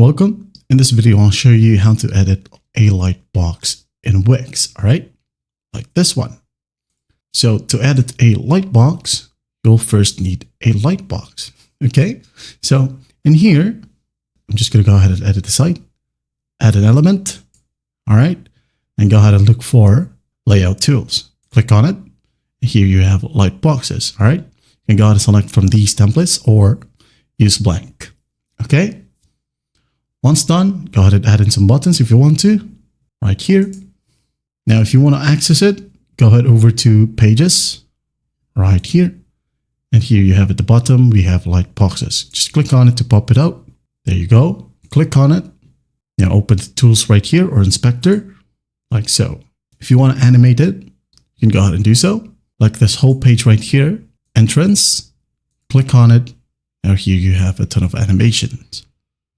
Welcome. In this video, I'll show you how to edit a lightbox in WIX, all right? Like this one. So to edit a lightbox, you'll first need a lightbox, okay? So in here, I'm just gonna go ahead and edit the site, add an element, all right? And go ahead and look for layout tools. Click on it. Here you have lightboxes, all right? You can go ahead and select from these templates or use blank, okay? Once done, go ahead and add in some buttons if you want to, right here. Now, if you want to access it, go ahead over to Pages, right here. And here you have at the bottom, we have lightboxes. Just click on it to pop it out. There you go. Click on it. Now open the tools right here or inspector, like so. If you want to animate it, you can go ahead and do so. Like this whole page right here, entrance, click on it. Now here you have a ton of animations,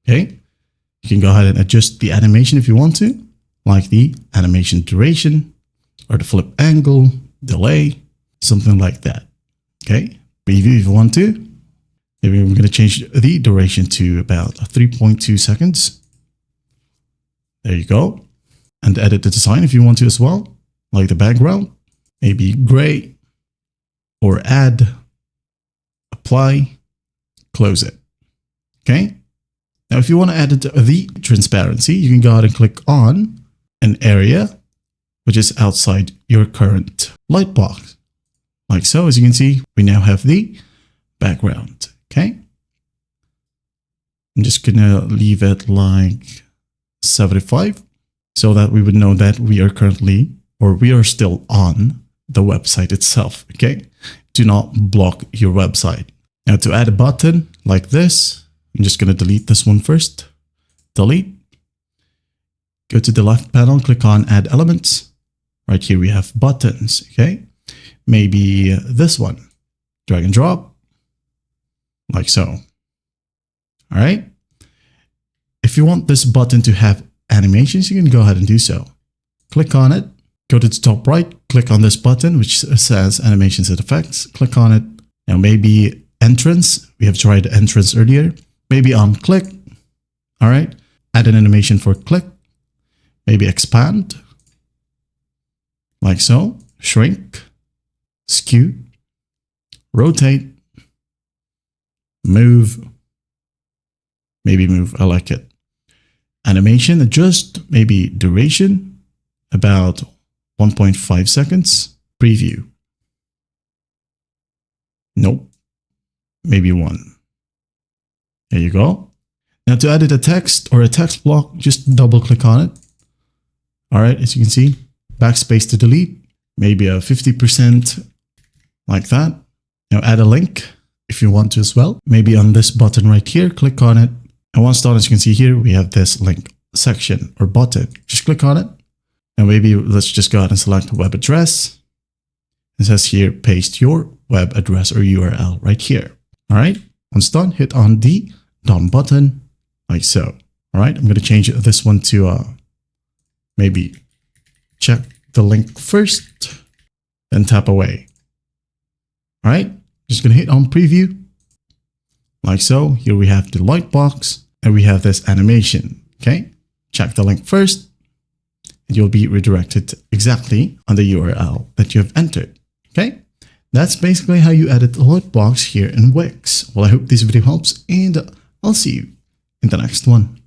okay? You can go ahead and adjust the animation if you want to, like the animation duration or the flip angle, delay, something like that. Okay, preview if you want to. Maybe we're going to change the duration to about 3.2 seconds. There you go. And edit the design if you want to as well, like the background, maybe gray, or add, apply, close it. Okay. Now, if you want to edit the transparency, you can go ahead and click on an area which is outside your current lightbox. Like so, as you can see, we now have the background, okay? I'm just gonna leave it like 75 so that we would know that we are currently, or we are still on the website itself, okay? Do not block your website. Now, to add a button like this, I'm just going to delete this one first. Delete. Go to the left panel, click on Add Elements. Right here we have buttons, okay? Maybe this one. Drag and drop. Like so. All right. If you want this button to have animations, you can go ahead and do so. Click on it. Go to the top right. Click on this button, which says Animations and Effects. Click on it. Now maybe entrance. We have tried entrance earlier. Maybe on click, all right? Add an animation for click, maybe expand, like so, shrink, skew, rotate, move, maybe move, I like it. Animation, adjust, maybe duration, about 1.5 seconds, preview. Nope, maybe 1. There you go. Now to edit a text or a text block, just double click on it. All right, as you can see, backspace to delete, maybe a 50% like that. Now add a link if you want to as well. Maybe on this button right here, click on it. And once done, as you can see here, we have this link section or button. Just click on it. And maybe let's just go ahead and select web address. It says here, paste your web address or URL right here. All right, once done, hit on the done button, like so. All right, I'm going to change this one to maybe check the link first, then tap away. All right, just going to hit on preview, like so. Here we have the lightbox and we have this animation. Okay, check the link first and you'll be redirected exactly on the URL that you have entered. Okay, that's basically how you edit the lightbox here in WIX. Well, I hope this video helps and I'll see you in the next one.